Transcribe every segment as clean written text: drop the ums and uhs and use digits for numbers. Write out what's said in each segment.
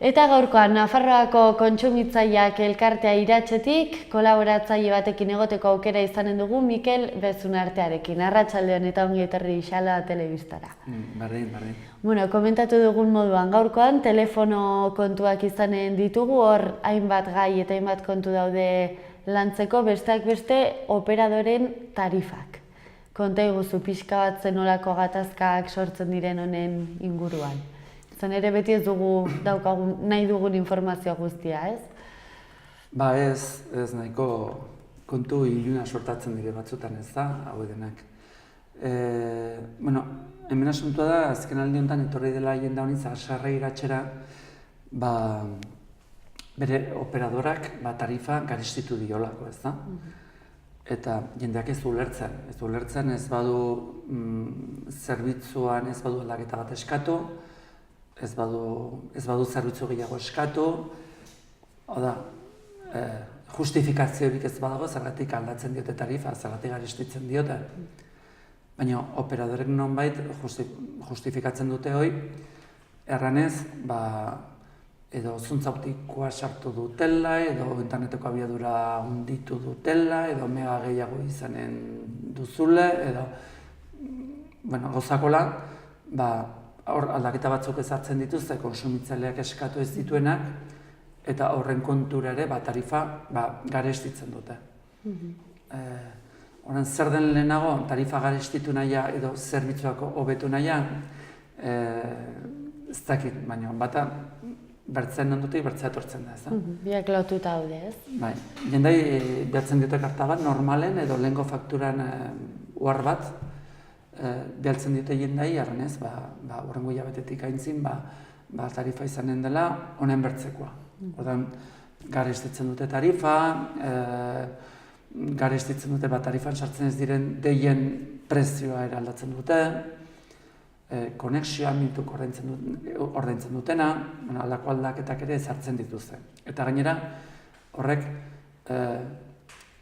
Eta gaurkoan, Nafarroako kontsumitzaileak elkartea Iratxetik, kolaboratzaile batekin egoteko aukera izanen dugu Mikel Bezunartearekin. Arratsaldeon eta ongi etorri Xala telebistara. Berdin. Bueno, komentatu dugun moduan, gaurkoan telefono kontuak izanen ditugu, hor hainbat gai eta hainbat kontu daude lantzeko, besteak beste operadoren tarifak. Konta iguzu pixka bat zenolako gatazkak sortzen diren honen inguruan. Zan ere beti ez dugu nahi dugun informazioa guztia, ez? Ba ez nahiko kontu iluna sortatzen dire batzutan ez da, hau denak. Bueno, hemen asuntua da, azken aldi honetan etorri dela jende honi Sarra Iratxera, bere operadorak tarifa garestitu diolako, ez da? Eta jendeak ez du ulertzen, ez badu zerbitzuan ez badu aldaketa bat eskatu, ez badu zerbitzu gehiago eskatu, justifikaziorik ez badago zergatik aldatzen diote tarifa, zergatik garestitzen diote. Baina operadorek nonbait justifikatzen dute hori, erranez, edo zuntza optikoa sartu dutela, edo interneteko abiadura hunditu dutela, edo mega gehiago izanen duzule, edo gauzakola, hor aldaketa batzuk ezartzen dituzte kontsumitzaileak eskatu ez dituenak, eta horren kontura ere tarifa garestitzen dute. Horan zer den lehenago tarifa garestitu nahia edo zerbitzuak hobetu nahia, ez dakit, baina bata bertzen ondutik bertzea etortzen da, ez da? Biak lotuta daude, ez? Bai, jendai behatzen dute karta bat normalen edo lehengo fakturan uhar bat, behaltzen dute jendai, arrenez, horrengo hilabetetik aintzin, tarifa izanen dela honen bertzekoa. Ordan, garestitzen dute tarifa, garestitzen dute tarifan sartzen ez diren deien prezioa eraldatzen dute, konexioa minutuk ordaintzen dutena, aldako aldaketak ere ezartzen dituzte. Eta gainera, horrek,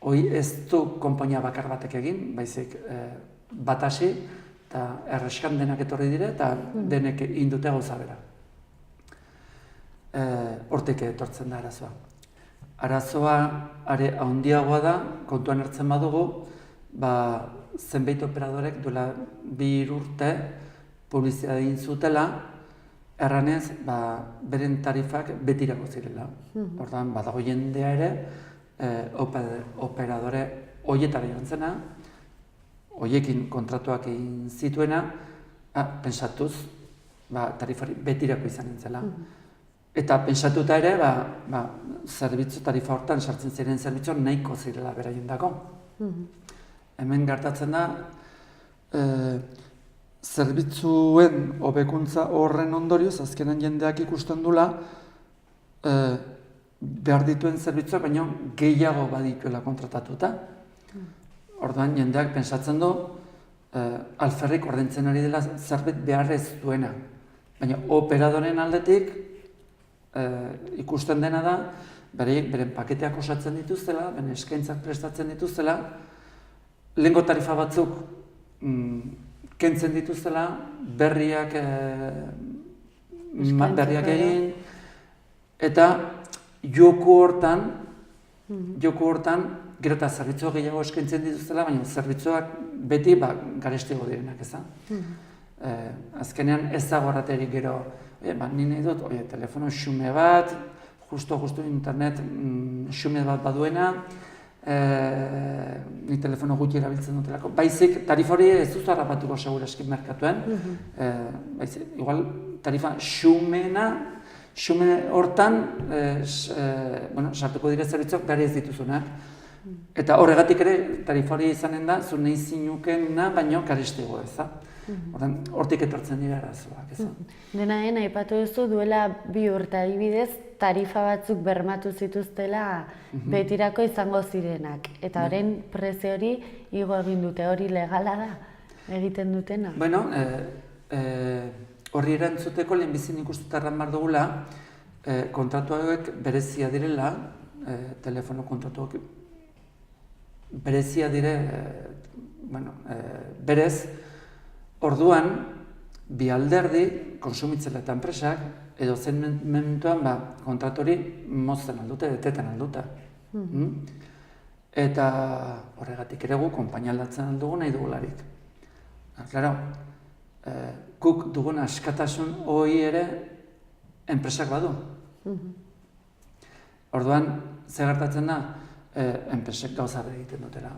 hori ez du konpainia bakar batek egin, baizik bat hasi, eta erreskan denak etorri dire, eta denek indute gauza bera. Hortik etortzen da arazoa. Arazoa are handiagoa da, kontuan hartzen badugu, zenbait operadorek duela 2 urte publizitate egin zutela, erranez, beren tarifak betirako zirela. Ordan, badago jendea ere, operadore horietara joan zena, horiekin kontratuak egin zituena, pentsatuz, tarifari betirako izanen zela. Eta pentsatuta ere, zerbitzu tarifa hortan sartzen ziren zerbitzu nahiko zirela beraien dako. Hemen gertatzen da, zerbitzuen hobekuntza horren ondorioz, azkenan jendeak ikusten dula, behar dituen zerbitzuak, baina gehiago badituela kontratatuta. Orduan, jendeak pentsatzen du, alferrik ordaintzen ari dela zerbait behar ez duena. Baina operadoren aldetik ikusten dena da, beren paketeak osatzen dituztela, beren eskaintzak prestatzen dituztela, lehengo tarifa batzuk kentzen dituztela, berriak egin, eta joku hortan, gero eta zerbitzuak gehiago eskaintzen dituztela, baina zerbitzuak beti garestiago direnak, ez da? Azkenean ez dago horreterik gero, ni nahi dut, telefono xume bat, justo internet xume bat baduena, ni telefono gutxi erabiltzen dutelako. Baizik, tarifa hori ez duzu harrapatuko seguraski merkatuen, igual tarifa xume hortan sartuko dire zerbitzuak behar ez dituzunak. Eta horregatik ere tarifa hori izanen da, zu nahi zinukena, baino garestiago ez da. Hortik etortzen dira arazoak, ez da. Dena aipatu duzu duela 2 urte adibidez, tarifa batzuk bermatu zituztela betirako izango zirenak. Eta horren prezio hori igo egin dute, hori legala da egiten dutena? Bueno, horri erantzuteko lehenbizin ikustutarran behar dugula, kontratu hauek berezia direla, telefono kontratuak berezia dire, berez, orduan, bi alderdi, kontsumitzaileak eta enpresak, edo zen momentuan kontratu hori mozten aldute, beteten aldute. Eta horregatik ere gu konpainia aldatzen aldugu nahi dugularik. Claro, guk dugun askatasun hori ere enpresak badu. Orduan, ze gertatzen da, enpresek gauza egiten dutela.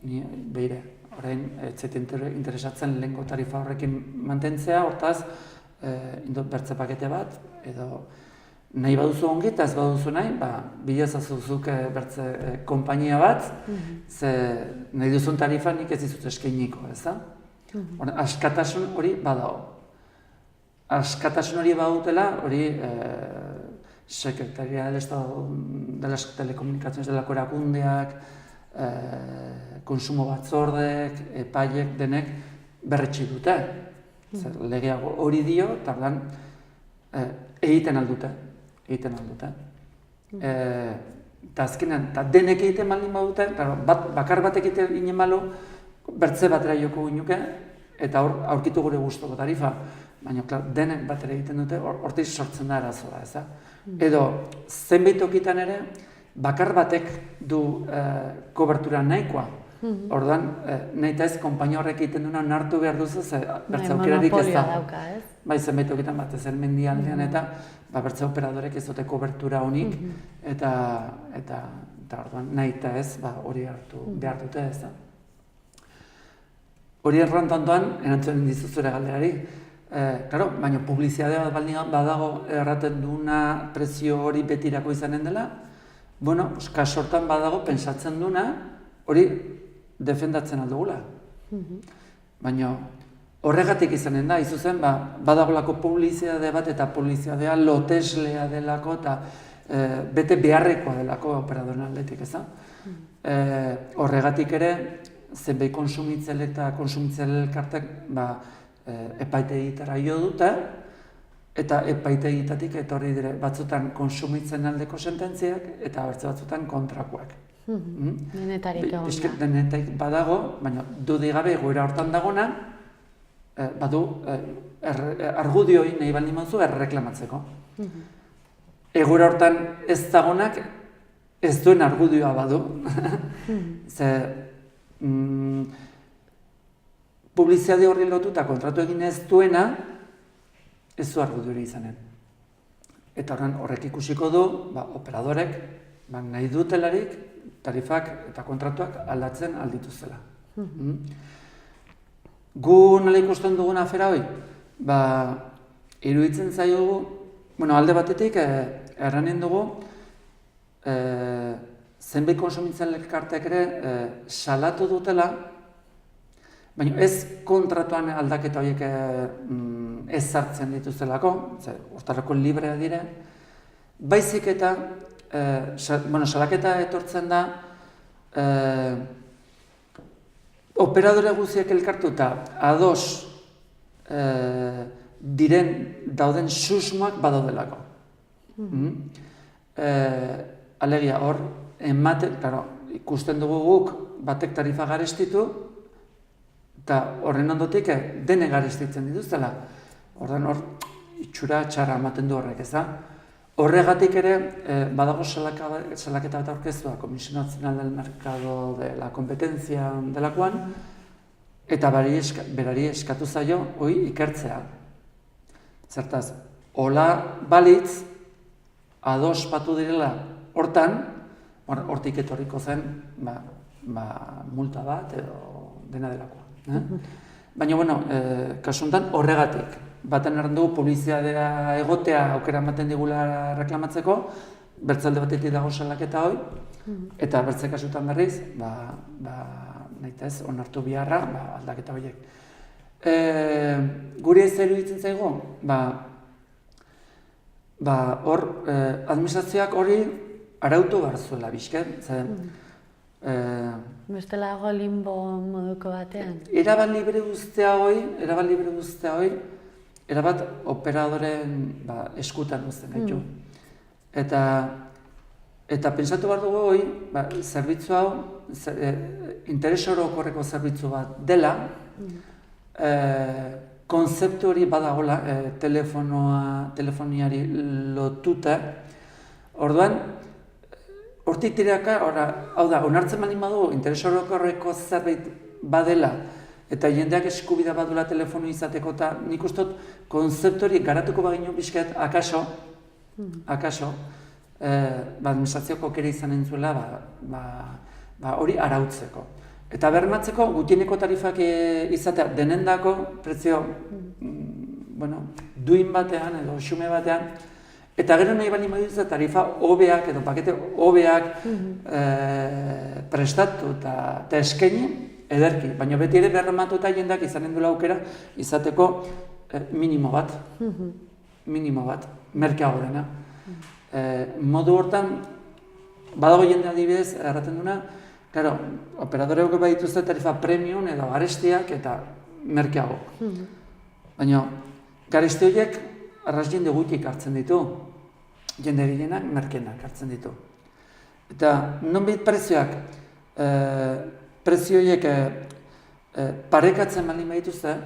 Ni behire, orain, ez zait interesatzen lehenko tarifa horrekin mantentzea, hortaz, indot bertze pakete bat, edo nahi baduzu ongi eta ez baduzu nahi, bilazazuzuk bertze konpainia bat, ze nahi duzun tarifa nik ez dizut eskainiko, ez da? Askatasun hori badago. Askatasun hori badutela, hori Secretaría del Estado de las Telecomunicaciones delako erakundeak, konsumo batzordek, epaiek denek berretsi dute. Legea hori dio, eta egiten aldute. Eta azkenean, denek egiten baldin badute, bakar batek egiten ginen balu, bertze batera joko ginuke, eta aurkitu gure gustoko tarifa. Baina, denek batera egiten dute, hortiz sortzen da arazoa, ez da? Edo, zenbait tokitan ere, bakar batek du kobertura nahikoa. Orduan, nahi eta ez, konpainia horrek egiten duena nartu behar duzu, ze bertze aukerarik ez da. Bai, zenbait tokitan bat, ezer mendialdean eta bertze operadorek ez dute kobertura honik, eta orduan, nahi eta ez, hori hartu behar dute ez da. Hori errantantoan, erantzuen dizu zure galderari, baina publizitatea bat baldin badago erraten duena prezio hori betirako izanen dela, bueno, kasu hortan badago pentsatzen duena hori defendatzen aldugula. Baina horregatik izanen da, izuzen, badagolako publizitate bat eta publizitatea loteslea delako eta bete beharrekoa delako operadoren aldetik, ez da? Horregatik ere, zenbait konsumitzaile eta konsumitzaile elkartek epaitegitara jo dute, eta epaitegitatik etorri dire batzutan konsumitzen aldeko sententziak eta bertze batzutan kontrakoak. Denetarik egon da. Denetarik badago, baina dudik gabe egoera hortan dagona, badu argudioi nahi baldin baduzu erreklamatzeko. Egoera hortan ez dagonak ez duen argudioa badu. Ze publizitate horri lotuta kontratu egin ez duena, ez du argudioa izanen. Eta horrek ikusiko du, operadorek nahi dutelarik tarifak eta kontratuak aldatzen aldituzela. Gu nola ikusten dugun afera hori? Iruditzen zaiogu, alde batetik erranen dugu, zenbait konsumitzaile elkarteek ere salatu dutela, baina ez kontratuan aldaketa horiek ez sartzen dituztelako, hortarako librea dire, baizik eta, salaketa etortzen da, operadore guztiak elkartuta ados diren dauden susmoak badaudelako. Alegia hor, ikusten dugu guk batek tarifa garestitu, eta horren ondotik dene garestitzen dituztela. Ordan hor, itxura txarra ematen du horrek, ez da? Horregatik ere, badago salaketa bat aurkeztua, Comisión Nacional del Mercado de la Competencia delakoan, eta berari eskatu zaio, hori ikertzea. Zertaz, hola balitz, ados batu direla hortan, hortik etorriko zen, multa bat edo dena delakoa. Baina, kasuntan horregatik, baten erran dugu publizitatea egotea aukera ematen digula reklamatzeko, bertzalde batetik dago salaketa hoi, eta bertze kasutan berriz, nahitez, onartu biharra, aldaketa horiek. Guri ez iruditzen zaigu, hor, administrazioak hori arautu behar zuela bizken, bestela dago limbo moduko batean. Erabat libre guztia hoi, erabat operadoren eskutan uzten gaitu. Eta pentsatu behar dugu hoi, zerbitzu hau, interes orokorreko zerbitzu bat dela, konzeptu hori badagola telefoniari lotuta. Orduan, hortik tiraka, hau da, onartzen baldin badu, interes orokorreko zerbait badela, eta jendeak eskubidea badula telefono izateko, eta nik uste dut konzeptu hori garatuko baginu bizkat, akaso, administrazioko kere izan entzuela, hori arautzeko. Eta bermatzeko, gutieneko tarifak izatea denendako prezio duin batean edo xume batean, eta gero nahi bali badituz tarifa hobeak edo pakete hobeak prestatu eta eskaini ederki, baina beti ere bermatuta jendeak izanen duela aukera izateko minimo bat, merkeago dena. Modu hortan, badago jende adibidez, erraten duna, claro, operadoreok badituzte tarifa premium edo garestiak eta merkeago. Baina, garesti horiek arras jende gutxik hartzen ditu, jende gehienak merkeenak hartzen ditu. Eta nonbait prezioak, prezio horiek parekatzen baldin badituzte,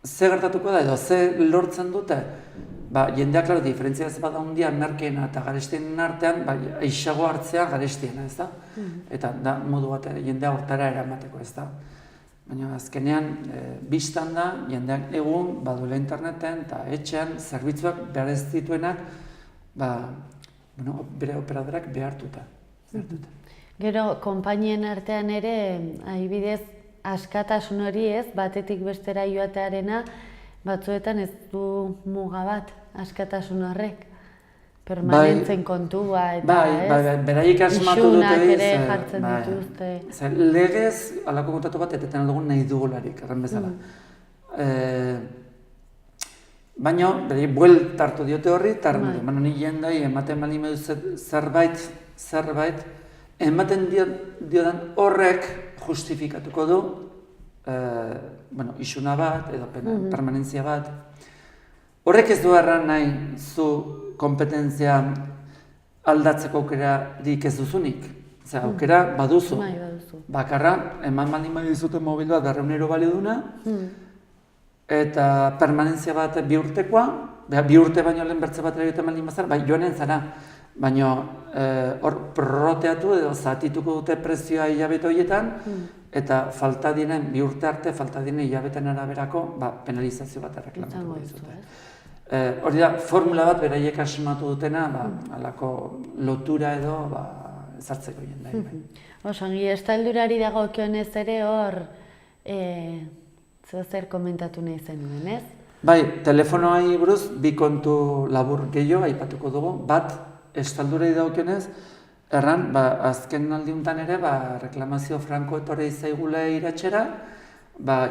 ze gertatuko da edo ze lortzen dute, jendeak, klaro, diferentzia ez bada hundia merkeena eta garestien artean, aixago hartzea garestiena, ez da? Eta da modu bat jendea hortara eramateko, ez da? Baina azkenean, biztan da, jendeak egun baduela interneten eta etxean zerbitzuak behar ez dituenak, bere operadorak behartuta. Gero, konpainien artean ere, adibidez, askatasun hori ez, batetik bestera joatearena, batzuetan ez du muga bat, askatasun horrek. Permanentzen kontua eta beraiek asmatu dute isunak ere jartzen dituzte. Legez, alako kontatu bat, eteten aldugun nahi dugularik, erren bezala. Baina, beraiek buelta hartu diote horri, eta ni jendai ematen bali medu zerbait, ematen diodan horrek justifikatuko du isuna bat edo permanentzia bat. Horrek ez du erran nahi zu kompetentzia aldatzeko aukerarik ez duzunik. Zer, aukera baduzu. Bakarra, eman baldin badizute mobil bat 200 euro balio duna, eta permanentzia bat 2 urtekoa, 2 urte baino lehen bertze bat egiten baldin bazar, joanen zara. Baina hor prorroteatu edo zatituko dute prezioa hilabete horietan, eta falta diren, 2 urte arte, falta diren hilabeteen araberako penalizazio bat erreklamatuko dizute. Hori da, formula bat beraiek asmatu dutena, halako lotura edo ezartzeko jendai. Osongi, estaldurari dagokionez ere hor, zer komentatu nahi zenuen, ez? Bai, telefonoai buruz, 2 kontu labur gehiago aipatuko dugu. Bat, estaldurari dagokionez, erran, azken aldiuntan ere, reklamazio franko etorri zaigula iratxera,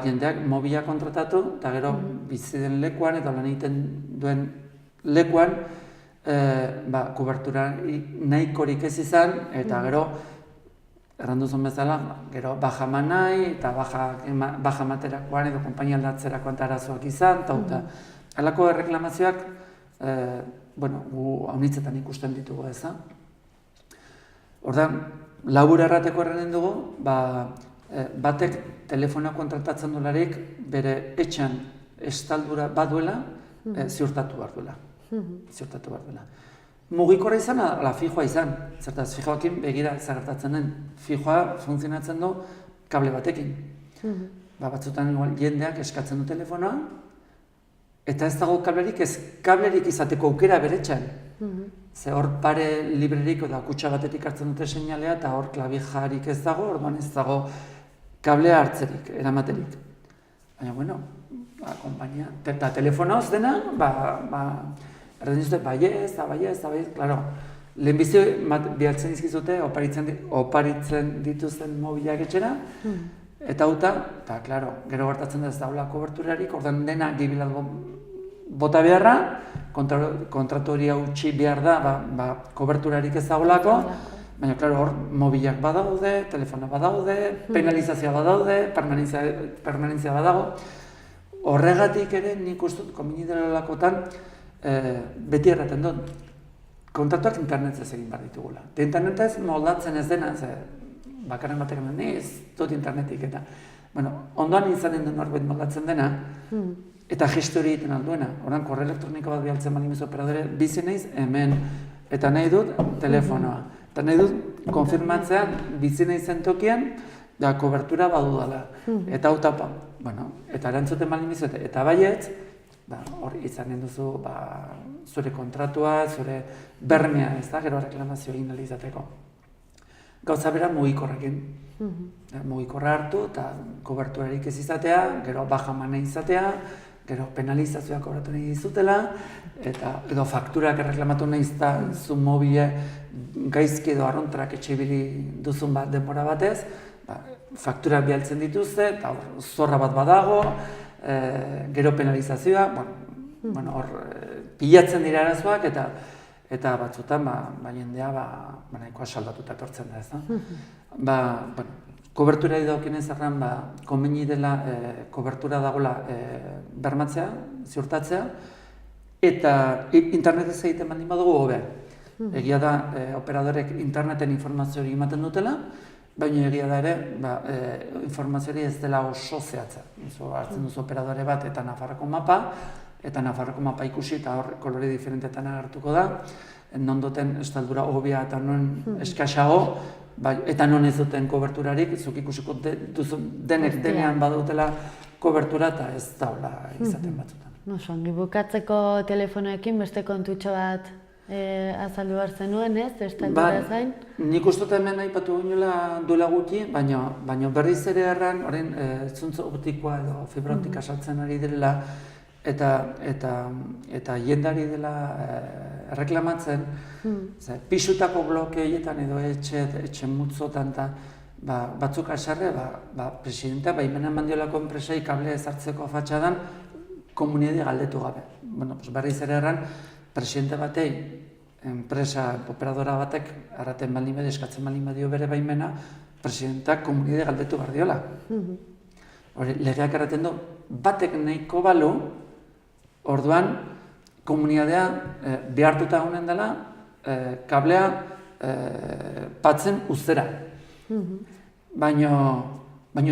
jendeak mobila kontratatu, eta gero bizi den lekuan edo lan egiten duen lekuan kubertura nahikorik ez izan, eta gero erranduzun bezala, gero baja eman nahi, eta baja ematerakoan edo konpainia aldatzerakoan arazoak izan, eta halako erreklamazioak gu haunitzetan ikusten ditugu eza. Ordan, labur errateko errenen dugu, batek telefonoa kontratatzen dolarik bere etxean estaldura baduela ziurtatu behar duela. Mugikorra izan, ala fijoa izan. Zertaz, fijoakin begira zagertatzen den. Fijoa funtzionatzen du kable batekin. Batzutan jendeak eskatzen du telefonoa, eta ez dago kablerik izateko aukera bere etxean. Ze hor pare librerik edo kutxa batetik hartzen dute seinalea, eta hor klabijarik ez dago, orduan ez dago kablea hartzerik, eramaterik. Baina, bueno, konpainia, eta telefonoz dena, erraten dizute, baiez, klaro, lehenbizi bialtzen dizkizute, oparitzen dituzten mobilak etxera, eta hauta, eta, klaro, gero gertatzen da ez daula koberturarik, orduan dena gibilat bota beharra, kontratu hori hautsi behar da, koberturarik ez daulako, baina, klaro, hor, mobilak badaude, telefona badaude, penalizazioa badaude, permanentzia badago. Horregatik ere, nik ustut, konbini delalakotan, beti erraten dut, kontratuak internetez egin behar ditugula. Internetez moldatzen ez dena, bakarren batek ez dut internetik, eta ondoan izanen den norbait moldatzen dena, eta gesto hori egiten alduena. Orain, korre elektroniko bat bialtzen bali mizu operadore, bizi naiz hemen, eta nahi dut telefonoa. Eta nahi dut konfirmatzea bizi naizen tokian, da kobertura badudala. Eta eta erantzuten bali mizu, eta baietz, hor izanen duzu zure kontratua, zure bermea, ez da, gero reklamazio egin ahal izateko. Gauza bera mugikorrekin. Mugikorra hartu eta koberturarik ez izatea, gero baja mana izatea, gero penalizazioa kobratu nahi dizutela, eta edo fakturak erreklamatu nahi izta zu mobile gaizki edo arrontrak etxibili duzun bat denbora batez, fakturak bialtzen dituzte, eta zorra bat badago, gero penalizazioa, hor pilatzen dira arazoak, eta batzutan jendea nahikoa saldatuta etortzen da, ez da? Kobertura idaukinez erran, konbeni dela kobertura dagoela bermatzea, ziurtatzea, eta internetez egiten baldin badugu hobe. Egia da, operadorek interneten informazio hori ematen dutela, baina egia da ere, informazio hori ez dela oso zehatza. Hartzen duzu operadore bat eta Nafarroko mapa ikusi eta hor kolore diferentetan agertuko da, non duten estaldura hobea eta non eskaxago, eta non ez duten koberturarik, zuk ikusiko denek denean badutela kobertura eta ez daula izaten batzutan. Ongi bukatzeko telefonoekin beste kontutxo bat azaldu behar zenuen, ez? Estaldura zain? Nik uste hemen aipatu ginela duela gutxi, baina berriz ere erran, orain zuntz optikoa edo fibra optika saltzen ari direla, eta jendari dela erreklamatzen, pisutako bloke horietan edo etxe multzotan batzuk asarre, presidentea baimena mandiolako enpresei kable ezartzeko fatxadan komunidade galdetu gabe. Berriz ere erran, presidente batei, enpresa, operadora batek, arraten baldin badio, eskatzen baldin badio bere baimena, presidenteak komunidade galdetu behar diola. Legeak erraten du, batek nahiko balu, orduan, komunidadea behartuta honen dela, kablea patzen uztera. Baina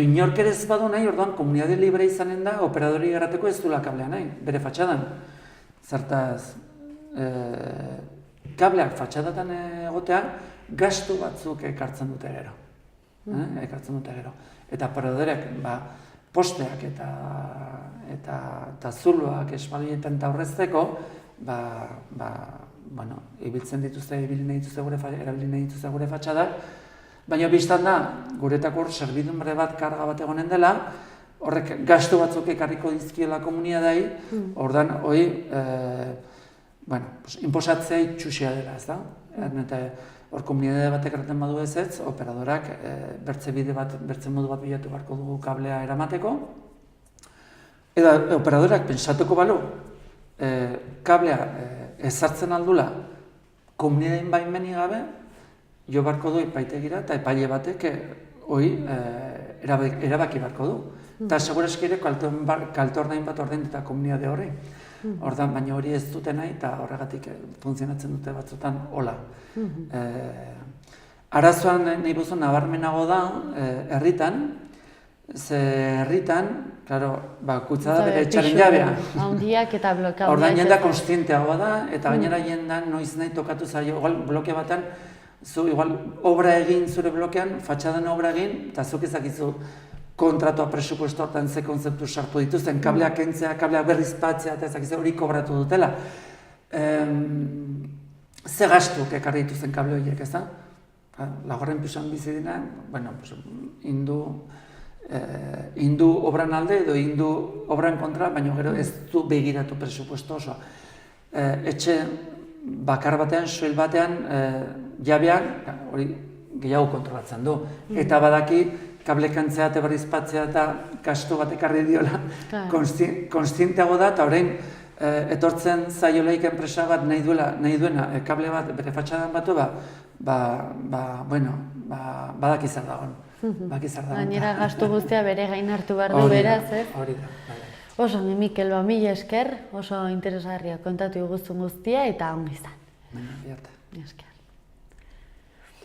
inork ere ez badu nahi, orduan, komunidade libre izanen da, operadori errateko ez duela kablea nahi, bere fatxadan. Zertaz, kableak fatxadatan egotea, gastu batzuk ekartzen dute gero. Eta operadorek, posteak eta zuloak espalietan eta horrezteko, ibiltzen dituzte, erabili nahi dituzte gure fatxadak, baina biztan da, guretako hor serbidunbre bat karga bat egonen dela, horrek gastu batzuk ekarriko dizkiela komunidadei, ordan hori, inposatzea itxusia dela, ez da? Eta hor komunidade batek erraten badu ez, operadorak bertze modu bat bilatu beharko dugu kablea eramateko. Eta operadorak pentsatuko balu, kablea ezartzen aldula komunidadein baimenik gabe, jo beharko du epaitegira eta epaile batek hori erabaki beharko du. Eta segurazki ere kalte ordain bat ordainduta komunidade horri. Ordan, baina hori ez dute nahi eta horregatik funtzionatzen dute batzutan hola. Arazoan nahi buzu nabarmenago da herritan, ze herritan, kutsa da bere etxaren jabea. Handiak eta blokeagoa. Ordan jenda konstienteagoa da eta gainera jendan noiz nahi tokatu zaio, bloke batan, zu obra egin zure blokean, fatxadan obra egin, eta zuk ezakizu kontratua presupuesto hortan ze konzeptu sartu dituzten, kableak kentzea, kableak berriz patzea, eta ezakizu hori kobratu dutela. Ze gastuk ekarri dituzten kable horiek, ez da? Lagorren pisuan bizi dina, indu obran alde edo indu obran kontra, baina gero ez du begiratu presupuesto osoa. Etxe bakar batean, soil batean, jabean, hori gehiago kontrolatzen du. Eta badaki, kable kantzea eta berriz patzea eta gastu bat ekarri diola, konstienteago da, eta orain etortzen zaiolaik enpresa bat nahi duena kable bat bere fatxadan batu, badaki zer dagoen. Gainera gastu guztia bere gain hartu behar du beraz, ez? Hori da. Oso, Mikel, mila esker, oso interesgarria kontatu guztun guztia eta ongi izan. Baina,